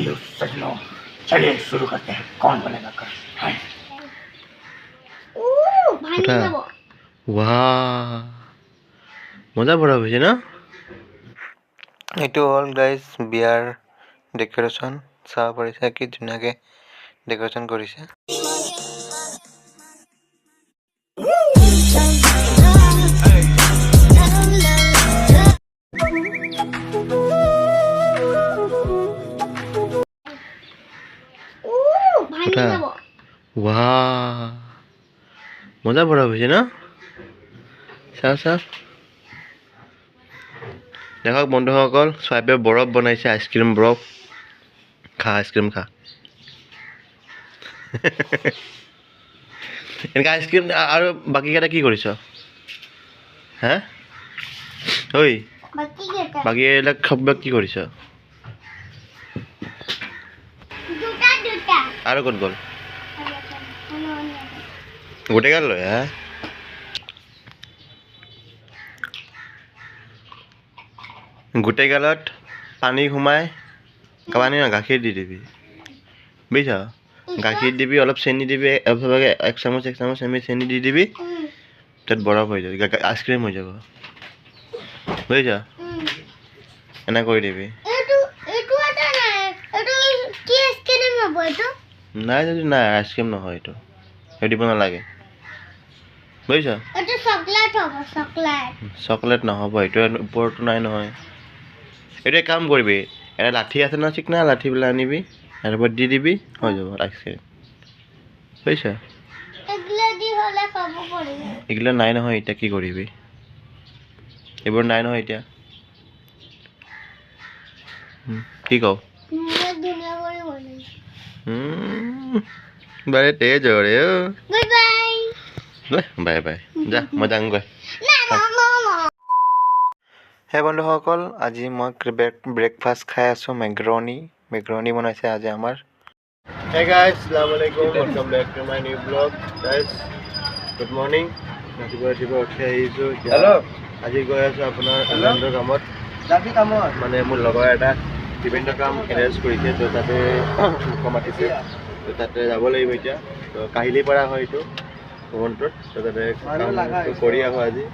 चलिए सजनों, चलिए शुरू करते हैं कौन बनेगा कल। वाह মজা বড় হয়েছে না এইটো অল গাইজ বিয়াৰ ডেকোৰেশ্যন চাব পাৰিছে কি ধুনীয়াকৈ ডেকোৰেশ্যন কৰিছে वाह মজা বড় হয়েছে না চাও চাও দেখক বন্ধুসকল সোৱাইপে বৰফ বনাইছে আইসক্ৰীম বৰফ খা আইসক্ৰীম খা এনেকা আইসক্ৰীম আৰু বাকি কেইটা কি কৰিছ হা ঐ বাকি এইবিলাক সব কি কৰিছ আৰু ক'ত গ'ল গোটেই গাল লৈ হা গোটেই গালত পানী সোমাই পানী না গাখীৰ দি দিবি বুজিছ গাখীৰ দিবি অলপ চেনি দিবি এক চামুচ চেনি দি দিবি তাত বৰফ হৈ যাব আইসক্ৰীম হৈ যাব বুজিছ এনে কৰি দিবি নাই যদি নাই আইসক্ৰীম নহয় এইটো সেইটো দিব নালাগে বুজিছ চকলেট নহ'ব এইটো ওপৰতো নাই নহয় এইটো এক কাম কৰিবি এটা লাঠি আছে না চিকনা লাঠিবিলাক আনিবি তাৰ ওপৰত দি দিবি হৈ যাব আইসক্ৰীম বুজিছ এইগুলো নাই নহয় এতিয়া কি কৰিবি এইবোৰ নাই নহয় এতিয়া কি কওঁ বাৰে তেজ ৰে বাই বাই যা মই যাওঁগৈ হে বন্ধুসকল আজি মই ব্ৰেকফাষ্ট খাই আছোঁ মেগ্ৰনি বনাইছে আজি আমাৰ হে গাইজ আসসালামু আলাইকুম welcome back to my new blog guys good morning ৰাতিপুৱা উঠি আহিছোঁ হেল্ল' আজি গৈ আছোঁ আপোনাৰ ইভেণ্টৰ কামত মানে মোৰ লগৰ এটা ইভেণ্টৰ কাম এৰেঞ্জ কৰিছে তো তাতে মাতিছে তো তাতে যাব লাগিব এতিয়া তো কাহিলী পৰা হয় এইটো ভ্ৰমণটোত তো তাতে কৰি আহোঁ আজি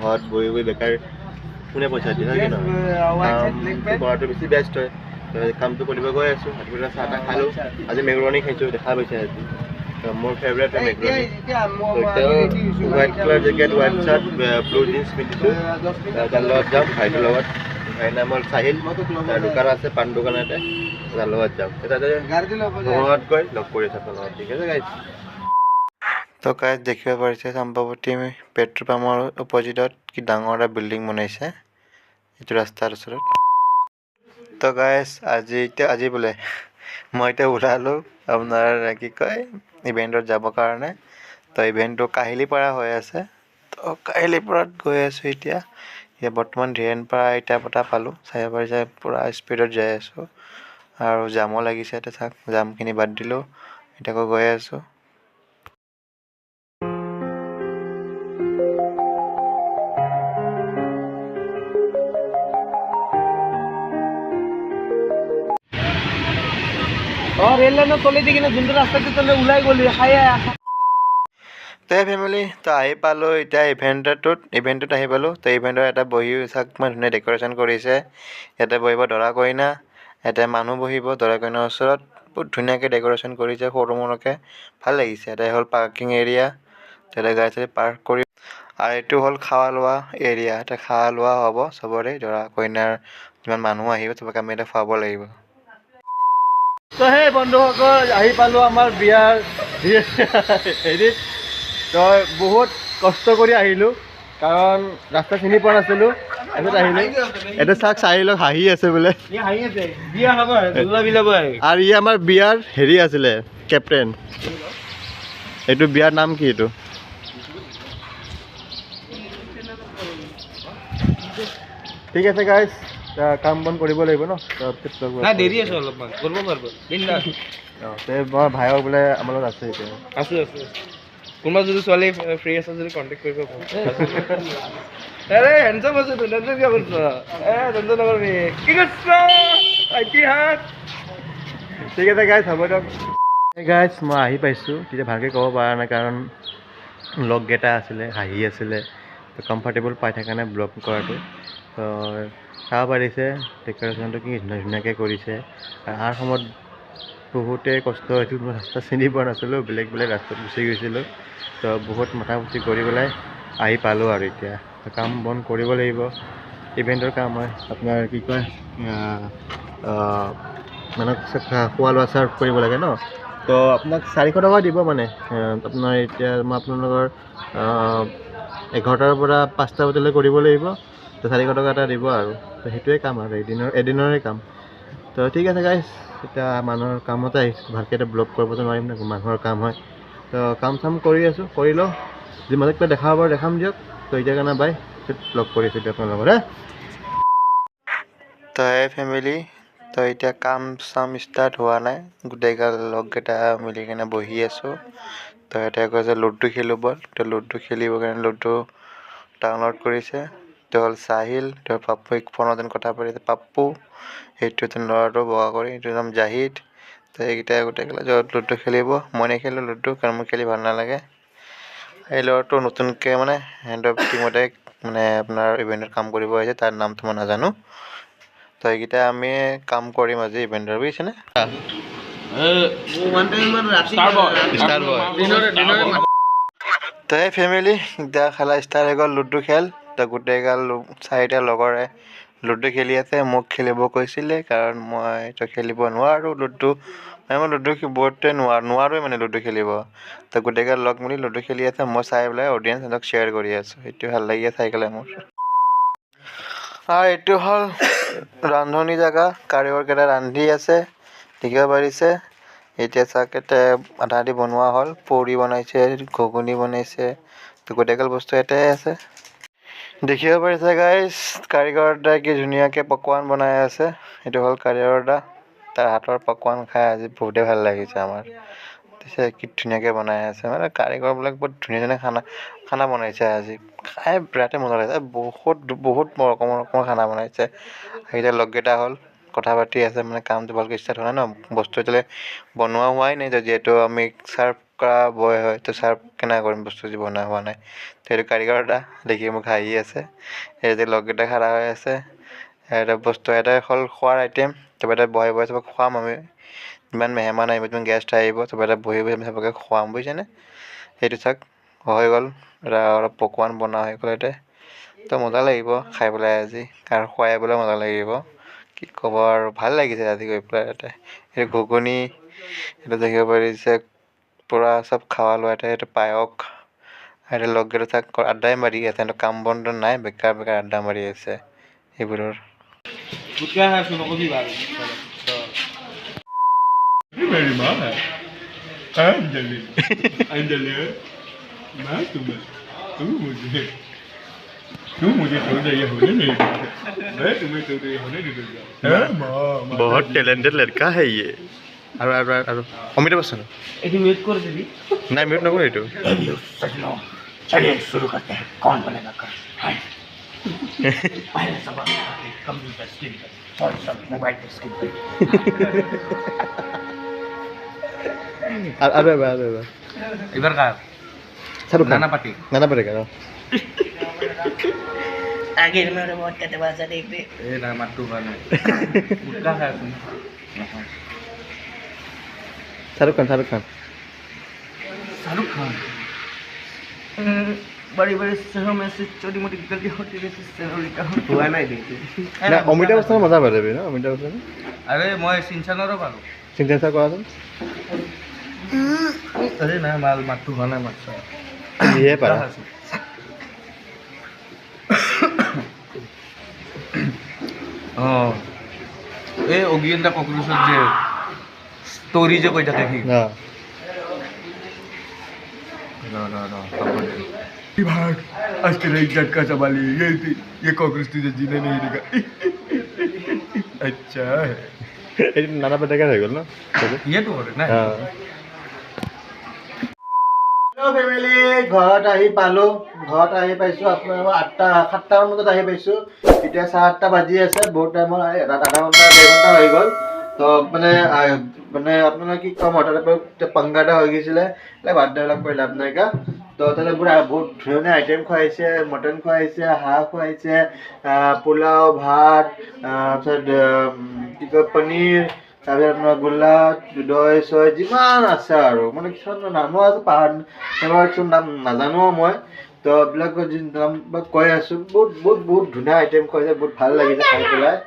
ঘৰত বহি বেকাৰ কোনে পইচা দিয়ে হয় কি নহয় কৰাটো বেছি বেষ্ট হয় কামটো কৰিব গৈ আছোঁ ৰাতিপুৱা চাহ তাহ খালোঁ আজি মেগ্ৰনি খাইছোঁ দেখা পাইছে আজি মোৰ ফেভৰেট হয় মেগ্ৰনি white colour jacket white shirt blue jeans পিন্ধিছোঁ তাৰ লগত যাম ভাইটোৰ লগত ভাইৰ নাম হ'ল চাহিল তাৰ দোকান আছে পাণ দোকান এটা তাৰ লগত যাম তাতে ঘৰত গৈ লগ কৰি আছোঁ আপোনাৰ লগত ঠিক আছে গাইজ তো গাইজ দেখিব পাৰিছে চম্পাৱতী পেট্ৰল পাম্পৰ অপজিটত কি ডাঙৰ এটা বিল্ডিং বনাইছে এইটো ৰাস্তাৰ ওচৰত তো গাইজ আজি বোলে মই এতিয়া ওলালোঁ আপোনাৰ কি কয় ইভেণ্টত যাবৰ কাৰণে তো ইভেণ্টটো কাহিলীপাৰা হৈ আছে তো কাহিলীপাৰাত গৈ আছোঁ এতিয়া বৰ্তমান ধীৰেণপাৰা ইটাপটা পালোঁ চাই পাৰিছে পূৰা স্পীডত যাই আছোঁ আৰু জামো লাগিছে এতিয়া চাওক জামখিনি বাদ দিলোঁ এতিয়া আকৌ গৈ আছোঁ ৰেল লাইনৰ তলেদি কিনে যোনটো ৰাস্তাটো তলে ওলাই গ'লি তো ফেমিলি তো আহি পালোঁ এতিয়া ইভেণ্টত আহি পালোঁ তো ইভেণ্টত এটা বহি চাওক ইমান ধুনীয়া ডেক'ৰেশ্যন কৰিছে ইয়াতে বহিব দৰা কইনা ইয়াতে মানুহ বহিব দৰা কইনাৰ ওচৰত বহুত ধুনীয়াকৈ ডেক'ৰেশ্যন কৰিছে সৰু মৰুকৈ ভাল লাগিছে এটা হ'ল পাৰ্কিং এৰিয়া তাতে গাড়ী চাড়ী পাৰ্ক কৰি আৰু এইটো হ'ল খোৱা লোৱা এৰিয়া এটা খোৱা লোৱা হ'ব চবৰে দৰা কইনাৰ যিমান মানুহ আহিব চবকে আমি এটা খুৱাব লাগিব তো সেই বন্ধুসকল আহি পালোঁ আমাৰ বিয়াৰ হেৰিত তো বহুত কষ্ট কৰি আহিলোঁ কাৰণ ৰাস্তা চিনি পোৱা নাছিলোঁ তাৰপিছত আহিলোঁ এইটো চাওক চাহিলক হাঁহি আছে বোলে আৰু ই আমাৰ বিয়াৰ হেৰি আছিলে কেপ্টেইন এইটো বিয়াৰ নাম কি এইটো ঠিক আছে গাইজ কাম বন কৰিব লাগিব ন দেৰি আছে অলপমান কৰিব পাৰিব মই ভাইক বোলে আমাৰ লগত আছে এতিয়া আছোঁ কোনোবা যদি ছোৱালী ফ্ৰী আছে যদি কণ্টেক্ট কৰিব আৰে হেণ্ডচাম আছে তো টেনশ্যন কিয় কৰিছ টেনশ্যন নকৰিবি কি কৰিছ ইতিহাস ঠিক আছে গাইজ হ'ব দিয়ক গাইজ মই আহি পাইছোঁ তেতিয়া ভালকৈ ক'ব পৰা নাই কাৰণ লগকেইটা আছিলে হাঁহি আছিলে তো কমফৰ্টেবল পাই থকা নাই ব্লগ কৰাটো তো চাব পাৰিছে ডেক'ৰেশ্যনটো কি ধুনীয়াকৈ কৰিছে আৰু অহাৰ সময়ত বহুতেই কষ্ট হৈছিল মই ৰাস্তা চিনি পোৱা নাছিলোঁ বেলেগ বেলেগ ৰাস্তাত গুচি গৈছিলোঁ তো বহুত মাথা মুচি কৰি পেলাই আহি পালোঁ আৰু এতিয়া কাম বন কৰিব লাগিব ইভেণ্টৰ কাম হয় আপোনাৰ কি কয় মানে খোৱা লোৱা চাৰ্ভ কৰিব লাগে ন তো আপোনাক 400 টকা দিব মানে আপোনাৰ এতিয়া মই আপোনালোকৰ 11টাৰ পৰা 5টা বজালৈ কৰিব লাগিব তো 400 টকা এটা দিব আৰু তো সেইটোৱে কাম আৰু এদিনৰে কাম তো ঠিক আছে গাইজ এতিয়া মানুহৰ কামতে আহিছোঁ ভালকৈ এটা ব্লগ কৰিবতো নোৱাৰিম ন মানুহৰ কাম হয় তো কাম চাম কৰি আছোঁ কৰি লওঁ যদি মাজত কিবা দেখাব পাৰোঁ দেখাম দিয়ক তো এতিয়া কাৰণে বাই ব্লগ কৰি আছোঁ দিয়ক আপোনালোকৰ তো এই ফেমিলি তো এতিয়া কাম চাম ষ্টাৰ্ট হোৱা নাই গোটেইগাল লগকেইটা মিলি কিনে বহি আছোঁ তো এতিয়া কৈছে লুডু খেলোঁ ব'ল তো লুডু খেলিবৰ কাৰণে লুডু ডাউনলোড কৰিছে তো হ'ল চাহিল তো পাপ্পু ফোনত যেন কথা পাতিছে পাপ্পু সেইটো যেন ল'ৰাটো বগা কৰি এইটোৰ নাম জাহিদ তো এইকেইটাই গোটেইগাল লুডু খেলিব মই নেখেলোঁ লুডু কাৰণ মই খেলি ভাল নালাগে এই ল'ৰাটো নতুনকৈ মানে হেণ্ড অফ টিমতে মানে আপোনাৰ ইভেণ্টত কাম কৰিব আহিছে তাৰ নামটো মই নাজানো তো এইকেইটা আমি কাম কৰিম আজি ইভেণ্টৰ বুজিছেনে তো এই ফেমিলি এতিয়া খেলা ষ্টাৰ্ট হৈ গ'ল লুডু খেল তো গোটেইগাল 4টা লগৰে লুডু খেলি আছে মোক খেলিব কৈছিলে কাৰণ মইতো খেলিব নোৱাৰোঁ লুডু মই লুডু বহুতে নোৱাৰোৱে মানে লুডু খেলিব তো গোটেইগাল লগ মিলি লুডু খেলি আছে মই চাই পেলাই অডিয়েঞ্চ সিহঁতক শ্বেয়াৰ কৰি আছোঁ সেইটো ভাল লাগি চাই পেলাই মোৰ আৰু এইটো হ'ল ৰান্ধনি জেগা কাৰিকৰকেইটা ৰান্ধি আছে দেখিব পাৰিছে এতিয়া চাহকেইটা আধা আধি বনোৱা হ'ল পুৰি বনাইছে ঘুগুনি বনাইছে তো গোটেইগাল বস্তু এটাই আছে দেখিব পাৰিছে গাইজ কাৰিকৰ দাই কি ধুনীয়াকৈ পকৱান বনাই আছে এইটো হ'ল কাৰিকৰ দা তাৰ হাতৰ পকৱান খাই আজি বহুতেই ভাল লাগিছে আমাৰ পিছে কি ধুনীয়াকৈ বনাই আছে মানে কাৰিকৰবিলাক বহুত ধুনীয়া ধুনীয়া খানা বনাইছে আজি খাই বিৰাটেই মজা লাগিছে বহুত বহুত ৰকমৰ খানা বনাইছে সেইকেইটা লগকেইটা হ'ল কথা পাতি আছে মানে কামটো ভালকৈ ষ্টাৰ্ট হোৱা নাই ন বস্তু এতিয়ালৈ বনোৱা হোৱাই নাই যিহেতু আমি ছাৰ্ভ কৰা বয় হয় তো ছাৰ্ভ কেনেকৈ কৰিম বস্তু যদি বনোৱা হোৱা নাই তো সেইটো কাৰিকৰ দা দেখি মোক হাঁহি আছে এই যে লগকেইটা খাৰা হৈ আছে এটা বস্তু এটাই হ'ল খোৱাৰ আইটেম তাৰপৰা এটা বহাই বহাই চবক খুৱাম আমি যিমান মেহমান আহিব যিমান গেষ্ট আহিব চব এটা বহি বহি আমি চবকে খুৱাম বুজিছেনে সেইটো চাওক হৈ গ'ল এটা অলপ পকৱান বনোৱা হৈ গ'ল এতিয়া তো মজা লাগিব খাই পেলাই আজি আৰু খুৱাই পেলাই মজা লাগিব কি ক'ব আৰু ভাল লাগিছে আজি গৈ পেলাই ইয়াতে সেইটো ঘুগুনি সেইটো দেখিব পাৰিছে পূৰা চব খাৱা লোৱা এটা সেইটো পায়স আৰু লগকেইটা তাক আড্ডাই মাৰি আছে সিহঁতৰ কাম বনটো নাই বেকাৰ বেকাৰ আড্ডা মাৰি আছে সেইবোৰৰ मेरी माँ है अंजलि अंजलि माँ तुम्हें तुम मुझे छोड़ दे ये होने नहीं देगा मैं तुम्हें छोड़ दे ये होने नहीं देगा बहुत टैलेंटेड लड़का है ये और अमिताभ बच्चन ये म्यूट कर दीदी नहीं म्यूट नकरो এইটো सजनो चलिए शुरू करते हैं कौन बनेगा कल पहले सवाल कंप्यूटर स्क्रीन पर और सब मोबाइल पे स्क्रीन पर अरे इधर का शाहरुख नाना पाटी गाना पड़ेगा आगे मेरे बहुत कहते बाजा देख दे ए ना मत तू गाना गुटका है शाहरुख खान शाहरुख खान बड़ी बड़ी शहरों में से छोटी मोटी गलती होती रहती है का हुआ नहीं देखी না অমিতাভ বচ্চন মজা পাই যাবি ন অমিতাভ বচ্চন अरे মই সিনচানৰো পালো সিগনেচাৰ কৰাচোন अरे ना माल মাতটো হোৱা নাই মাতটো যিহে পাৰা অঁ এই অগিয়েন্দা কক্ৰোচত যে ষ্টৰি যে কৈ থাকে সি भाग आज तेरा इज्जत का सवाल ये कॉकरोच तुझे जीने नहीं देगा अच्छा है এইটো নানা পেটেকাৰ হৈ গ'ল ন ইয়েতো কৰে না হেল্ল' ফেমিলি ঘৰত আহি পালোঁ ঘৰত আহি পাইছোঁ আপোনাৰ 7টামান বজাত আহি পাইছোঁ এতিয়া 8:30 বাজি আছে বহুত টাইমত আধা ঘণ্টা 1.5 ঘণ্টা হৈ গ'ল তো মানে আপোনালোকে কি ক'ম আৰু তাতে পাংগা এটা হৈ গৈছিলে বাৰ্ডেবিলাক কৰি লাভ নাইকা তো তাতে পুৰা বহুত ধুনীয়া আইটেম খুৱাইছে মটন খুৱাইছে হাঁহ খুৱাইছে পোলাও ভাত তাৰপিছত কি কয় পনীৰ তাৰপিছত আপোনাৰ গোল্লা দৈ চৈ যিমান আছে আৰু মানে কিছুমান নামো আছে পাহাৰ সেইবিলাক কিছুমান নাম নাজানো মই তো এইবিলাকৰ যি নাম কৈ আছোঁ বহুত ধুনীয়া আইটেম খুৱাইছে বহুত ভাল লাগিছে খাই পেলাই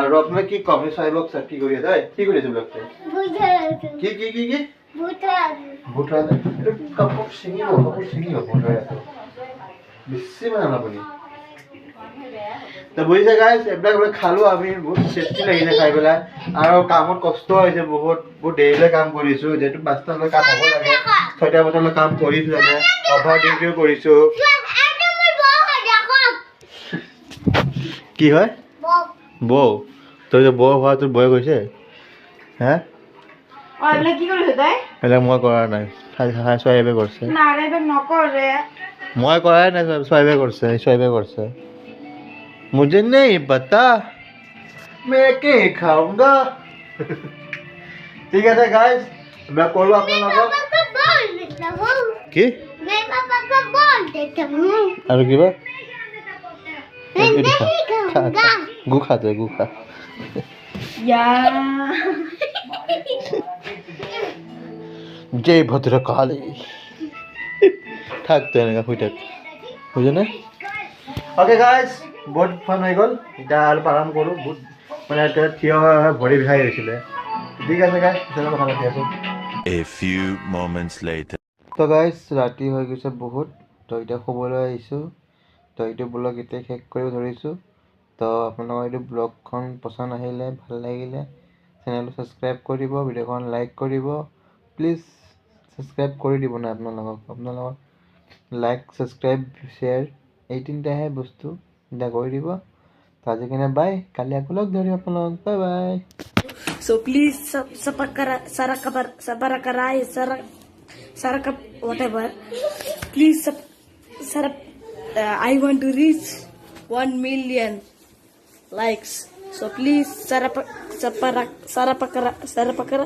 আৰু আপোনাক কি ক'ম চাহিবক স্যাৰ কি কৰি আছে কি কৰি আছে ব্লগটো কি কি কি কি ভুটৰা কাপোৰ ছিঙিব ভুটৰা বেছি মানে আপুনি তো বুজিছে গাইজ এইবিলাক খালোঁ আমি বহুত টেষ্টি লাগিছে খাই পেলাই আৰু কামত কষ্ট হৈছে বহুত দেৰিলৈ কাম কৰিছোঁ যিহেতু 5টালৈ কাম হ'ব লাগে 6টা বজালৈ কাম কৰিছোঁ এনে অভাৰ ডিউটিও কৰিছোঁ কি হয় বৌ তই যে বৌ হোৱা তোৰ বয়স হৈছে হে এইবিলাক মই কৰা নাই চোৱাইবে কৰিছে মই কৰাই নাই চোৱাইবে কৰিছে मुझे नहीं पता मैं क्या खाऊंगा ठीक है गाइस मैं बोलूं आप लोगों की अरे की बात गु खाते गु खा जय भद्रकाली থাকতে এনেকা শুই থাক বুঝে না ওকে গাইস বহুত ফান হৈ গ'ল এতিয়া আৰু আৰাম কৰোঁ বহুত মানে এতিয়া থিয় হৈ ভৰি বিষাই গৈছিলে ঠিক আছে গাইছ পিছলৈ কথা পাতি আছোঁ A few moments later. তো গাইছ ৰাতি হৈ গৈছে বহুত তো এতিয়া শুবলৈ আহিছোঁ তো এইটো ব্লগ এতিয়া শেষ কৰিব ধৰিছোঁ তো আপোনালোকৰ এইটো ব্লগখন পচন্দ আহিলে ভাল লাগিলে চেনেলটো ছাবস্ক্ৰাইব কৰিব ভিডিঅ'খন লাইক কৰিব প্লিজ ছাবস্ক্ৰাইব কৰি দিব না আপোনালোকৰ লাইক ছাবস্ক্ৰাইব শ্বেয়াৰ এই তিনিটাহে বস্তু এটা কৰি দিব তো আজি কিনে বাই কালি আকৌ লগ ধৰিম আপোনালোক bye bye So please whatever. Please I want to reach 1 million likes. So please sarapakara.